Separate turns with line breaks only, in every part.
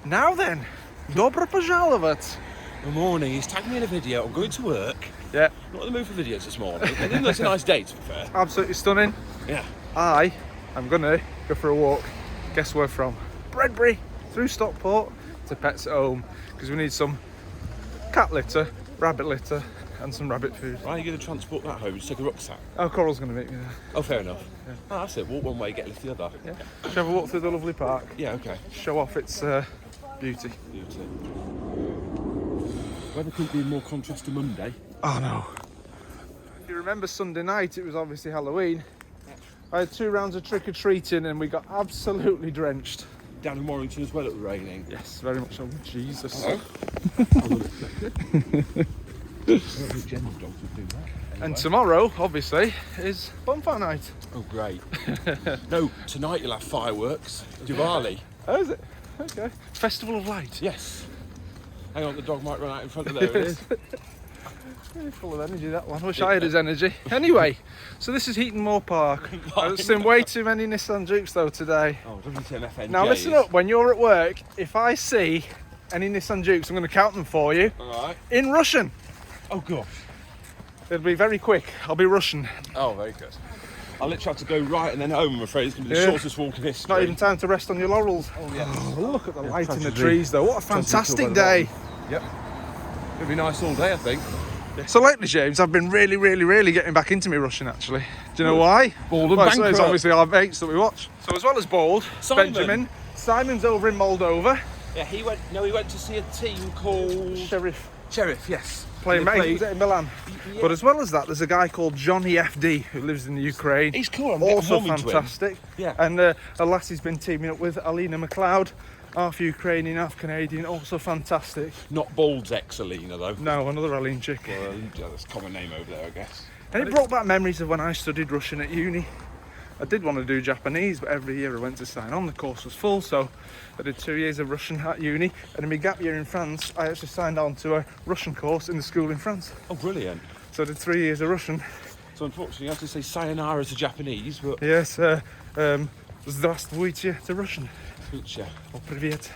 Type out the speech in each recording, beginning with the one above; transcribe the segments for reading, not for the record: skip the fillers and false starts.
Now then, dobro pожаловать.
Good morning. He's tagged me in a video. I'm going to work.
Yeah.
Not in the mood for videos this morning. I think that's a nice day, to be fair.
Absolutely stunning.
Yeah.
I'm gonna go for a walk. Guess where from? Bredbury, through Stockport to Pets at Home, because we need some cat litter, rabbit litter, and some rabbit food.
Right, are you going to transport that home? Just take a rucksack?
Oh, Coral's gonna meet me there.
Oh, fair enough. Yeah. Oh, that's it. Walk one way, get lift the other.
Yeah. Shall we have a walk through the lovely park?
Yeah, okay.
Show off its beauty.
Beauty. Weather couldn't be in more contrast to Monday.
Oh no. If you remember Sunday night, it was obviously Halloween. I had 2 rounds of trick-or-treating and we got absolutely drenched.
Down in Warrington as well, it was raining.
Yes, very much so. Jesus.
Hello? I don't think Jen's dogs would do that. Anyway.
And tomorrow, obviously, is bonfire night.
Oh, great. No, tonight you'll have fireworks. Diwali.
Oh, is it? Okay. Festival of Light.
Yes. Hang on, the dog might run out in front of there. It is.
Really full of energy, that one. Wish I had his energy. Anyway, so this is Heaton Park. I've seen way too many Nissan Jukes though today.
Oh, WTMFNJ.
Now listen up, when you're at work, if I see any Nissan Jukes, I'm going to count them for you.
Alright.
In Russian.
Oh, gosh.
It'll be very quick. I'll be Russian.
Oh, very good. I'll literally have to go right and then home, I'm afraid. It's going to be the shortest walk in history.
Not even time to rest on your laurels.
Oh, yeah.
Oh, look at the light in the trees though. What a fantastic day.
Yep. It'll be nice all day, I think.
So lately, James, I've been really getting back into me Russian, actually. Do you know why?
Bald and
well, so it's
bankrupt.
obviously our mates that we watch. So as well as Bald,
Simon.
Benjamin, Simon's over in Moldova.
Yeah, he went to see a team called...
Sheriff.
Sheriff, yes.
Playing
They played-
in Milan.
Yeah.
But as well as that, there's a guy called Johnny FD who lives in the Ukraine.
He's cool, I'm
also
getting warming to him.
fantastic.
Yeah.
And a lassie's been teaming up with Alina McLeod, half Ukrainian, half Canadian, also fantastic.
Not Bald's ex-Alina, though.
No, another Aline chick.
Well, yeah, that's a common name over there, I guess.
And it brought back memories of when I studied Russian at uni. I did want to do Japanese, but every year I went to sign on, the course was full, so I did 2 years of Russian at uni, and in my gap year in France, I actually signed on to a Russian course in the school in France.
Oh, brilliant.
So I did 3 years of Russian.
So unfortunately, you have to say sayonara to Japanese, but...
Yes, здравствуйте to Russian.
Yeah.
Or привет.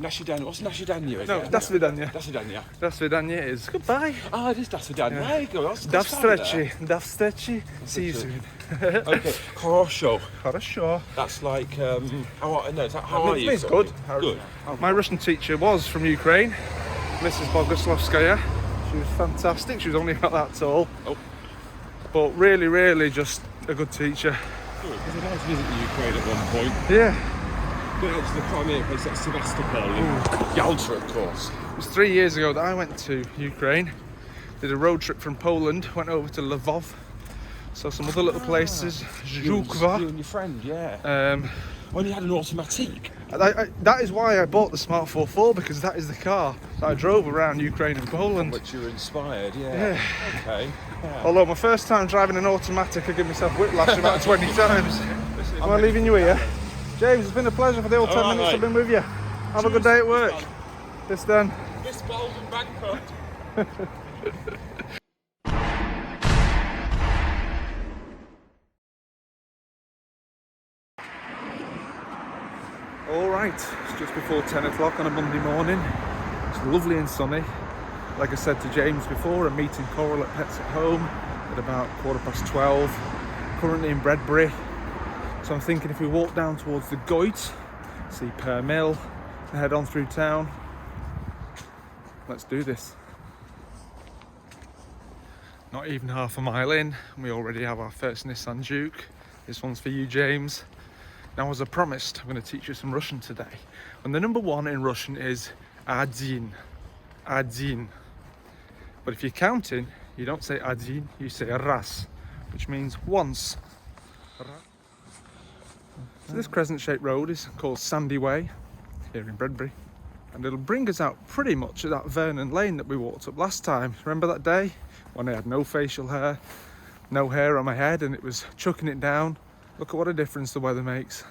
Nashidanya. What's Nashidanya?
No, das vidanya.
Das vidanya.
Das vidanya is goodbye.
Ah, it is das vidanya.
Yeah.
There you go. That's
До
fine
встречи. До встречи. See you soon.
there. Okay. Хорошо.
Хорошо.
That's like, how are, no, is that how are you?
It's good.
Good.
My Russian teacher was from Ukraine, Mrs. Boguslavskaya. She was fantastic. She was only about that tall.
Oh.
But really just a good teacher.
Good. Because I'd like to visit the Ukraine at one point.
Yeah.
Went out to the Crimea place like Sevastopol and Yalta, of course.
It was 3 years ago that I went to Ukraine. Did a road trip from Poland, went over to Lvov. Saw some other little places.
You
Zhukva.
and your friend, yeah. When you had an automatique.
That is why I bought the Smart 44, because that is the car that I drove around Ukraine and Poland.
Which you were inspired, yeah.
Yeah.
Okay. Yeah.
Although my first time driving an automatic, I give myself whiplash about 20 times. Am I leaving you here? James, it's been a pleasure for the old 10
All right,
minutes
mate.
I've been with you. Have a good day at work. This done.
Miss Bold and bankrupt.
All right, it's just before 10 o'clock on a Monday morning. It's lovely and sunny. Like I said to James before, I'm meeting Coral at Pets at Home at about 12:15. Currently in Bredbury. So I'm thinking if we walk down towards the Goit, see Pear Mill, and head on through town. Let's do this. Not even half a mile in, and we already have our first Nissan Juke. This one's for you, James. Now, as I promised, I'm going to teach you some Russian today. And the number 1 in Russian is один. Один. But if you're counting, you don't say один, you say раз, which means once. So this crescent-shaped road is called Sandy Way here in Bredbury, and it'll bring us out pretty much at that Vernon Lane that we walked up last time. Remember that day when I had no facial hair, no hair on my head, and it was chucking it down? Look at what a difference the weather makes.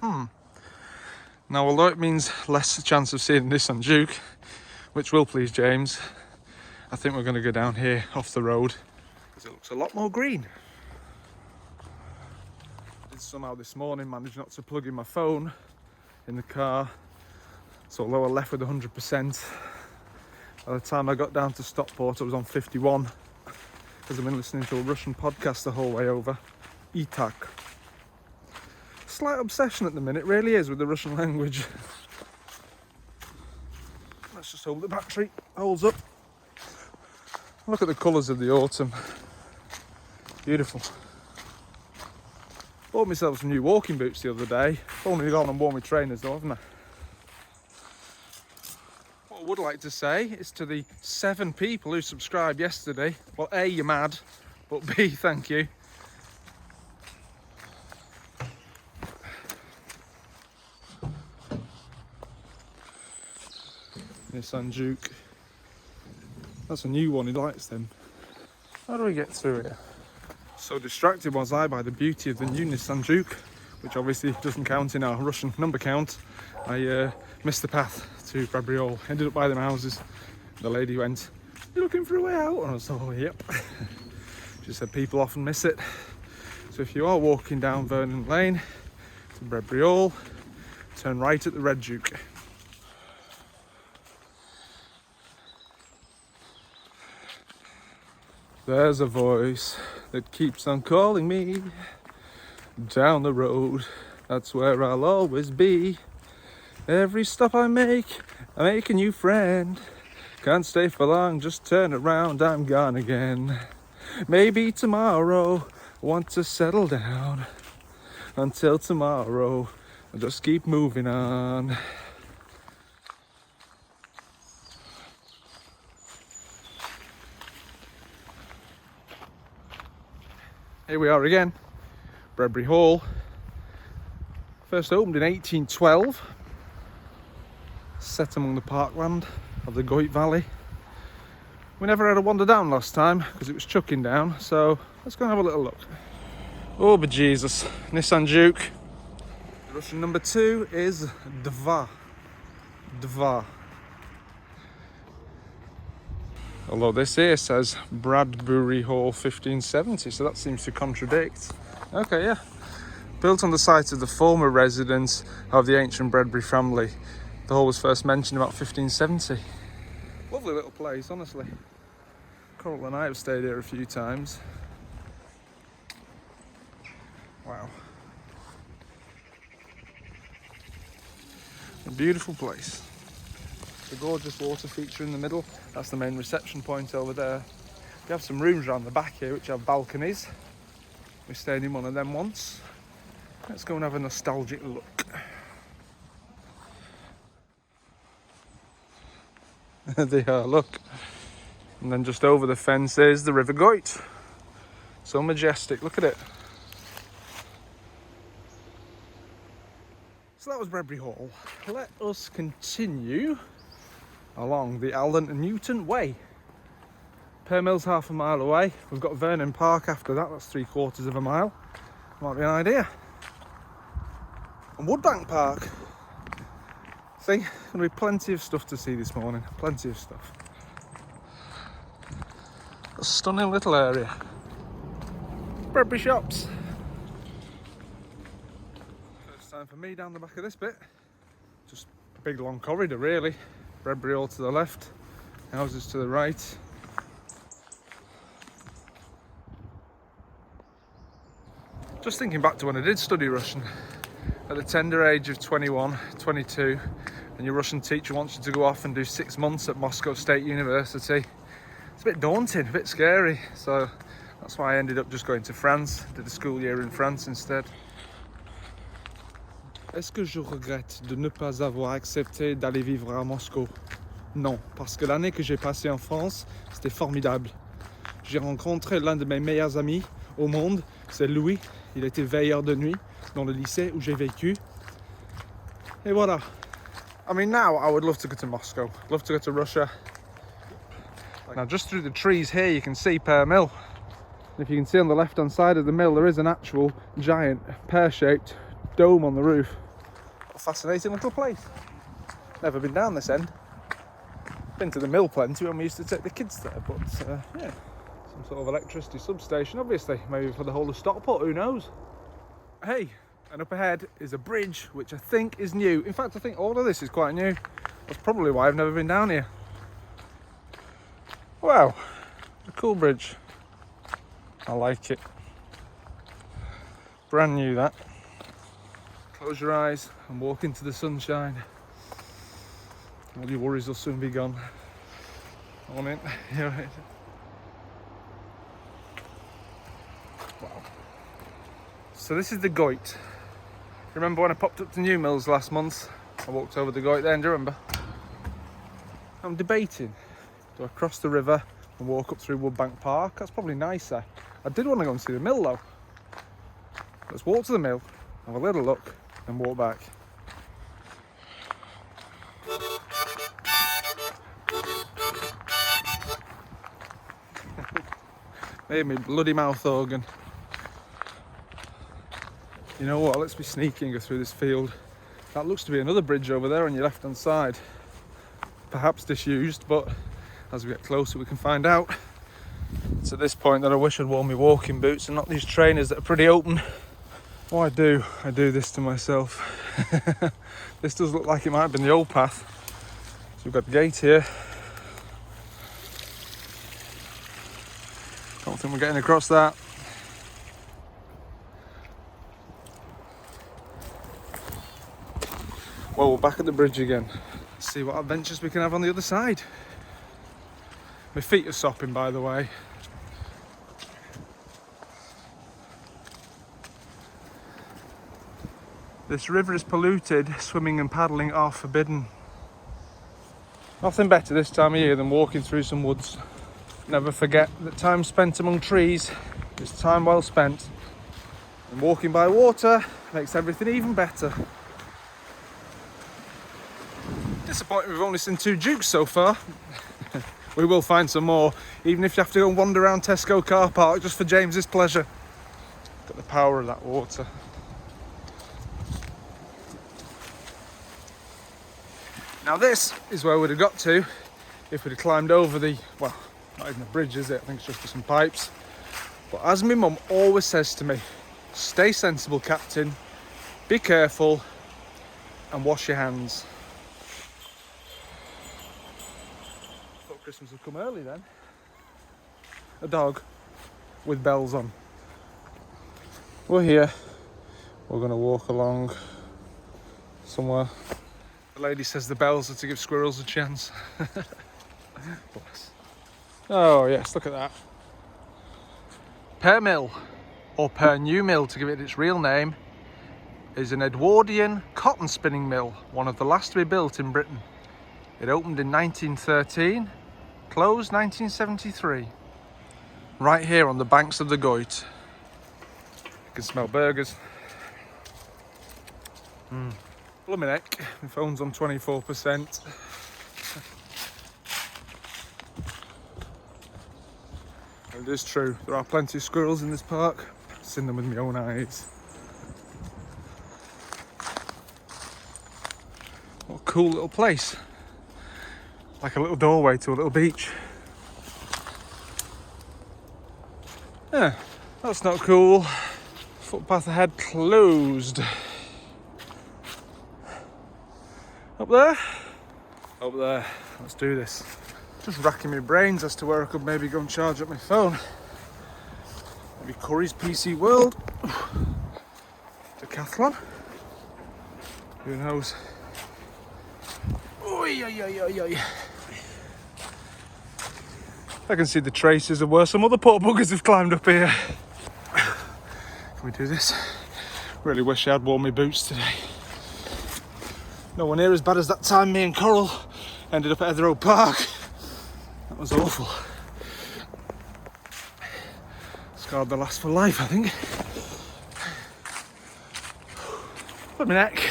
Now, although it means less chance of seeing this on Duke, which will please James, I think we're going to go down here off the road because it looks a lot more green. Somehow this morning managed not to plug in my phone in the car, So although I left with 100%, by the time I got down to Stockport, I was on 51, because I've been listening to a Russian podcast the whole way over. Itak. Slight obsession at the minute, really is, with the Russian language. Let's just hope the battery holds up. Look at the colours of the autumn. Beautiful. Bought myself some new walking boots the other day. Only gone and worn my trainers though, haven't I? What I would like to say is to the 7 people who subscribed yesterday. Well, A, you're mad, but B, thank you. Nissan Juke. That's a new one, he likes them. How do we get through here? So distracted was I by the beauty of the new Nissan Juke, which obviously doesn't count in our Russian number count. I missed the path to Bradbury Hall, ended up by them houses. The lady went, "You looking for a way out?" And I was like, "Oh, yep." She said people often miss it. So if you are walking down Vernon Lane to Bradbury Hall, turn right at the Red Duke. There's a voice that keeps on calling me down the road. That's where I'll always be. Every stop I make a new friend. Can't stay for long, just turn around, I'm gone again. Maybe tomorrow, want to settle down. Until tomorrow, I'll just keep moving on. Here we are again, Bradbury Hall. First opened in 1812, set among the parkland of the Goit Valley. We never had a wander down last time because it was chucking down, so let's go and have a little look. Oh, bejesus, Nissan Juke. The Russian number 2 is Dva. Dva. Although this here says Bradbury Hall 1570, so that seems to contradict. Okay, yeah. Built on the site of the former residence of the ancient Bradbury family. The hall was first mentioned about 1570. Lovely little place, honestly. Coral and I have stayed here a few times. Wow. A beautiful place. The gorgeous water feature in the middle. That's the main reception point over there. We have some rooms around the back here which have balconies. We stayed in one of them once. Let's go and have a nostalgic look. They are, look. And then just over the fence is the River Goit. So majestic, look at it. So that was Bradbury Hall. Let us continue along the Allen and Newton Way. Pear Mill's half a mile away. We've got Vernon Park after that, that's 3/4 of a mile. Might be an idea. And Woodbank Park. See, going to be plenty of stuff to see this morning, plenty of stuff. A stunning little area. Bradbury shops. First time for me down the back of this bit. Just a big long corridor really. Bradbury Hall to the left, houses to the right. Just thinking back to when I did study Russian, at the tender age of 21, 22, and your Russian teacher wants you to go off and do 6 months at Moscow State University. It's a bit daunting, a bit scary, so that's why I ended up just going to France, did a school year in France instead. Est-ce que je regrette de ne pas avoir accepté d'aller vivre à Moscou? Non, parce que l'année que j'ai passée en France, c'était formidable. J'ai rencontré l'un de mes meilleurs amis au monde, c'est Louis. Il était veilleur de nuit dans le lycée où j'ai vécu. Et voilà. I mean, now I would love to go to Moscow, love to go to Russia. Now, just through the trees here, you can see Pear Mill. If you can see on the left-hand side of the mill, there is an actual giant pear-shaped dome on the roof. What a fascinating little place. Never been down this end. Been to the mill plenty when we used to take the kids there, but yeah, some sort of electricity substation, obviously, maybe for the whole of Stockport, who knows? Hey, and up ahead is a bridge which I think is new. In fact, I think all of this is quite new. That's probably why I've never been down here. Wow, a cool bridge. I like it. Brand new, that. Close your eyes and walk into the sunshine. All your worries will soon be gone. On it. Yeah. Wow. So this is the Goit. Remember when I popped up to New Mills last month? I walked over the Goit then, do you remember? I'm debating. Do I cross the river and walk up through Woodbank Park? That's probably nicer. I did want to go and see the mill though. Let's walk to the mill, have a little look, and walk back. Made me bloody mouth organ. You know what, let's be sneaky and go through this field. That looks to be another bridge over there on your left hand side. Perhaps disused, but as we get closer we can find out. It's at this point that I wish I'd worn my walking boots and not these trainers that are pretty open. What I do this to myself. This does look like it might have been the old path. So we've got the gate here. Don't think we're getting across that. Well, we're back at the bridge again. Let's see what adventures we can have on the other side. My feet are sopping, by the way. This river is polluted. Swimming and paddling are forbidden. Nothing better this time of year than walking through some woods. Never forget that time spent among trees is time well spent. And walking by water makes everything even better. Disappointing we've only seen 2 dukes so far. We will find some more, even if you have to go and wander around Tesco car park just for James's pleasure. Got the power of that water. Now this is where we'd have got to if we'd have climbed over the, well, not even a bridge is it, I think it's just for some pipes. But as my mum always says to me, stay sensible, Captain, be careful and wash your hands. Thought Christmas would come early then. A dog with bells on. We're here, we're going to walk along somewhere. The lady says the bells are to give squirrels a chance. Bless. Oh yes, look at that. Pear Mill, or Pear New Mill to give it its real name, is an Edwardian cotton spinning mill, one of the last to be built in Britain. It opened in 1913, closed 1973. Right here on the banks of the Goit. You can smell burgers. Blooming heck, my phone's on 24%. It is true, there are plenty of squirrels in this park. I've seen them with my own eyes. What a cool little place. Like a little doorway to a little beach. Yeah, that's not cool. Footpath ahead closed. Up there? Up there. Let's do this. Just racking my brains as to where I could maybe go and charge up my phone. Maybe Curry's PC World. Decathlon. Who knows? Oi, oi, oi, oi, oi. I can see the traces of where some other poor buggers have climbed up here. Can we do this? Really wish I had worn my boots today. Nowhere near as bad as that time me and Coral ended up at Heathrow Park. That was awful. Scarred the last for life, I think. Put my neck.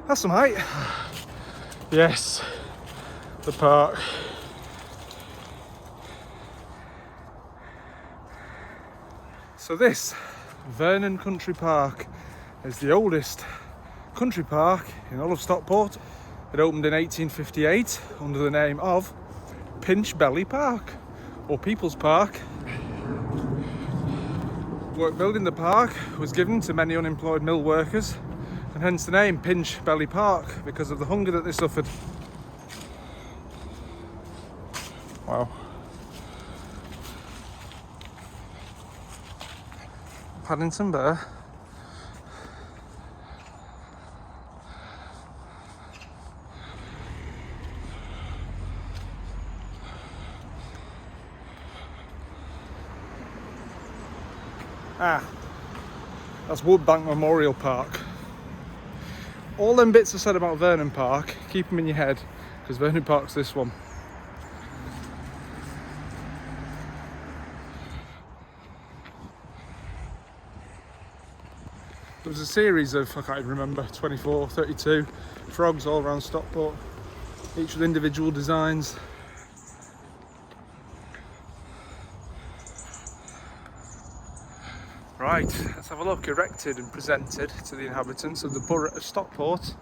That's some height. Yes, the park. So this Vernon Country Park is the oldest country park in all of Stockport. It opened in 1858 under the name of Pinch Belly Park, or People's Park. Work building the park was given to many unemployed mill workers And hence the name, Pinch Belly Park, because of the hunger that they suffered. Wow. Paddington Bear. Ah, that's Woodbank Memorial Park. All them bits I said about Vernon Park, keep them in your head, because Vernon Park's this one. There was a series of, I can't even remember, 24, 32 frogs all around Stockport, each with individual designs. Right, let's have a look. Erected and presented to the inhabitants of the borough of Stockport.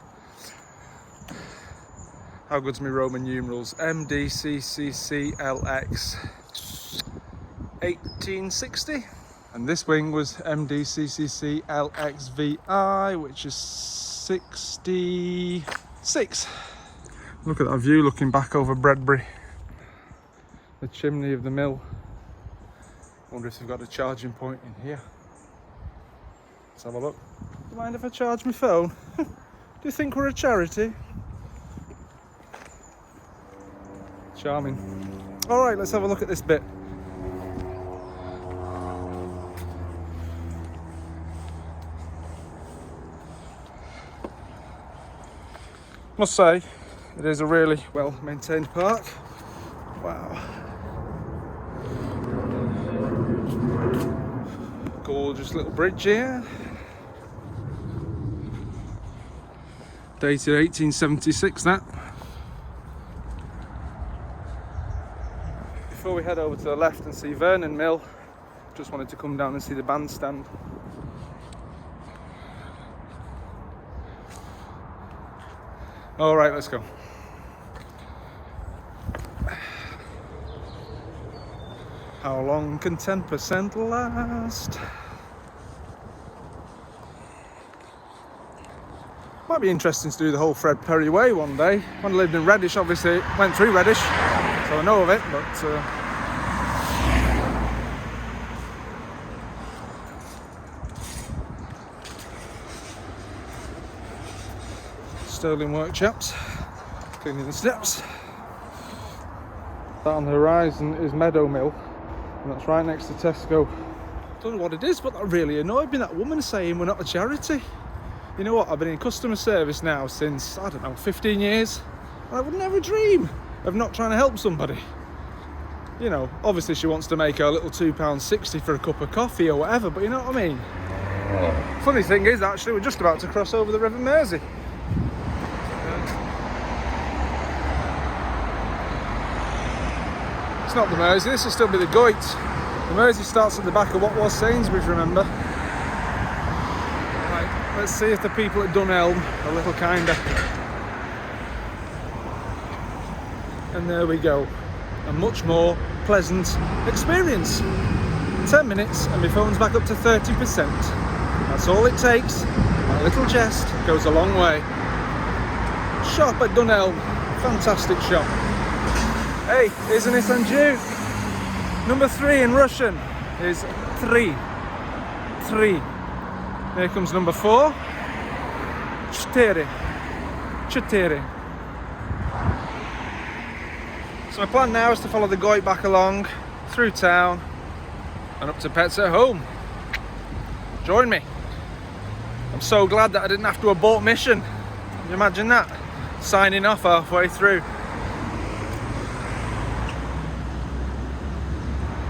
How good's my Roman numerals? MDCCCLX 1860. And this wing was MDCCCLXVI, which is 66. Look at that view looking back over Bredbury. The chimney of the mill. Wonder if they've got a charging point in here. Let's have a look. Do you mind if I charge my phone? Do you think we're a charity? Charming. Alright, let's have a look at this bit. Must say, it is a really well maintained park. Wow. Gorgeous little bridge here. Dated 1876 that. Before we head over to the left and see Vernon Mill, just wanted to come down and see the bandstand. Alright, let's go. How long can 10% last? Might be interesting to do the whole Fred Perry way one day. When I lived in Reddish, obviously went through Reddish, so I know of it, but Sterling workshops, cleaning the steps. That on the horizon is Meadow Mill, and that's right next to Tesco. Don't know what it is, but that really annoyed me, that woman saying we're not a charity. You know what, I've been in customer service now since, I don't know, 15 years, and I would never dream of not trying to help somebody. You know, obviously she wants to make her little £2.60 for a cup of coffee or whatever, but you know what I mean? Funny thing is, actually, we're just about to cross over the River Mersey. It's not the Mersey, this will still be the Goit. The Mersey starts at the back of what was Sainsbury's, remember? Right, let's see if the people at Dunelm are a little kinder. And there we go. A much more pleasant experience. 10 minutes and my phone's back up to 30%. That's all it takes. A little jest goes a long way. Shop at Dunelm. Fantastic shop. Hey, isn't it on Jew? Number 3 in Russian is 3. 3. Here comes number 4. 4. 4. So my plan now is to follow the Goit back along, through town, and up to Pets at Home. Join me. I'm so glad that I didn't have to abort mission. Can you imagine that? Signing off halfway through.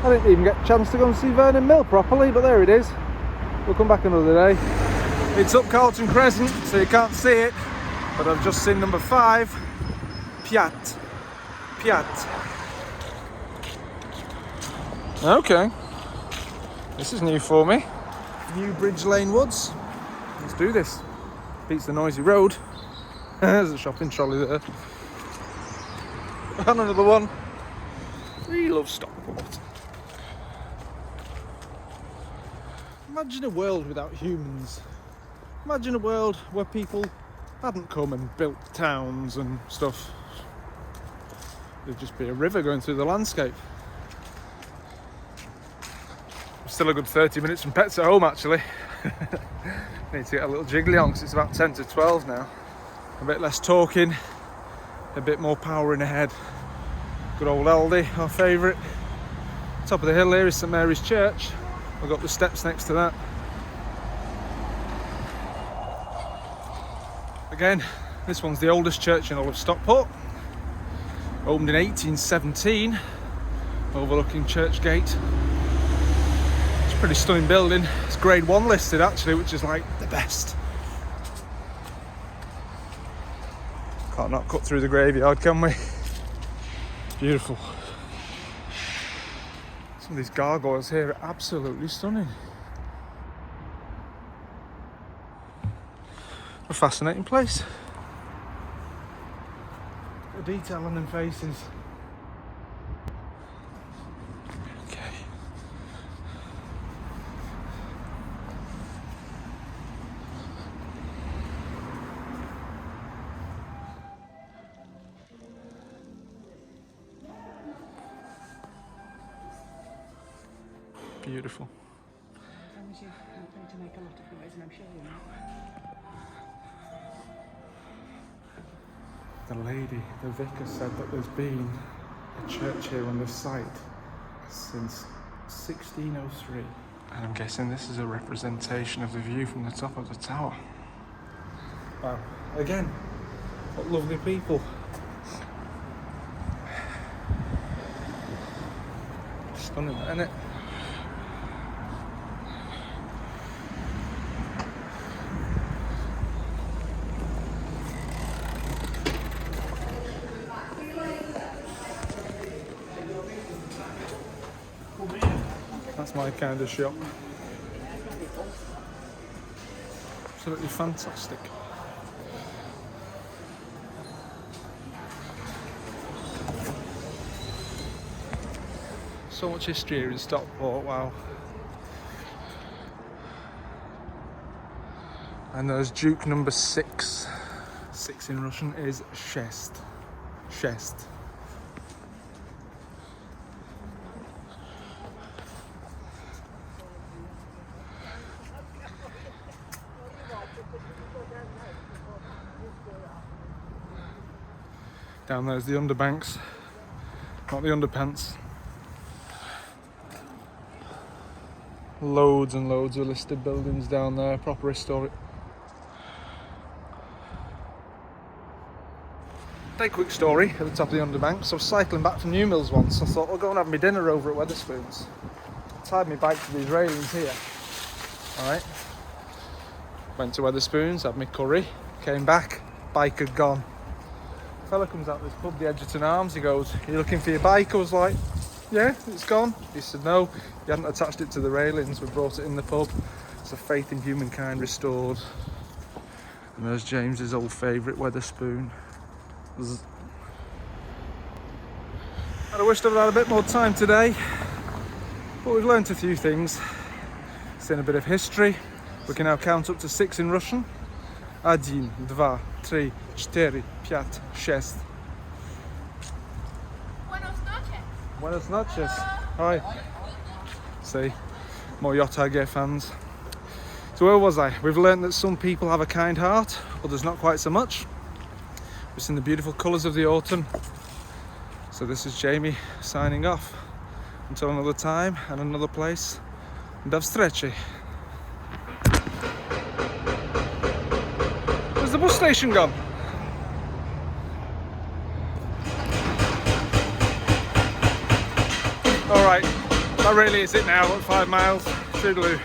I didn't even get a chance to go and see Vernon Mill properly, but there it is. We'll come back another day. It's up Carlton Crescent, so you can't see it, but I've just seen number 5, Piat. Piat. Okay. This is new for me. New Bridge Lane Woods. Let's do this. Beats the noisy road. There's a shopping trolley there. And another one. We love Stockport. Imagine a world without humans. Imagine a world where people hadn't come and built towns and stuff. There'd just be a river going through the landscape. I'm still a good 30 minutes from Pets at Home, actually. Need to get a little jiggly on because it's about 10 to 12 now. A bit less talking, a bit more powering ahead. Good old Aldi, our favourite. Top of the hill here is St Mary's Church. We've got the steps next to that. Again, this one's the oldest church in all of Stockport. Opened in 1817, overlooking Church Gate. It's a pretty stunning building. It's grade 1 listed actually, which is like the best. Can't not cut through the graveyard, can we? Beautiful. Some of these gargoyles here are absolutely stunning. A fascinating place. The detail on them faces. Okay. Beautiful.
I promise you, I'm going to make a lot of noise, and I'm sure you know.
The lady, the vicar, said that there's been a church here on this site since 1603. And I'm guessing this is a representation of the view from the top of the tower. Wow. Again, what lovely people. Stunning, isn't it? That's my kind of shop. Absolutely fantastic. So much history here in Stockport, wow. And there's Duke number 6. 6 in Russian is Shest. Shest. Down there's the underbanks, not the underpants. Loads and loads of listed buildings down there, proper historic. Very quick story at the top of the underbanks. I was cycling back from New Mills once. I thought I'll go and have my dinner over at Wetherspoons. Tied my bike to these railings here. Alright. Went to Wetherspoons, had my curry, came back, bike had gone. Fella comes out this pub, the Edgerton Arms. He goes, "Are you looking for your bike?" I was like, "Yeah, it's gone." He said, "No, you hadn't attached it to the railings. We brought it in the pub." It's a faith in humankind restored. And there's James's old favourite Wetherspoon. I wished I'd had a bit more time today, but we've learnt a few things. Seen a bit of history. We can now count up to 6 in Russian. 1, 2, 3, 4, 5, 6.
Buenos noches.
Buenos noches. Hi. See, more Yacht Gear fans. So where was I? We've learned that some people have a kind heart, others not quite so much. We've seen the beautiful colours of the autumn. So this is Jamie signing off. Until another time and another place. Do встречи. Where's the bus station gone? Alright, that really is it now at 5 miles. Toodaloo.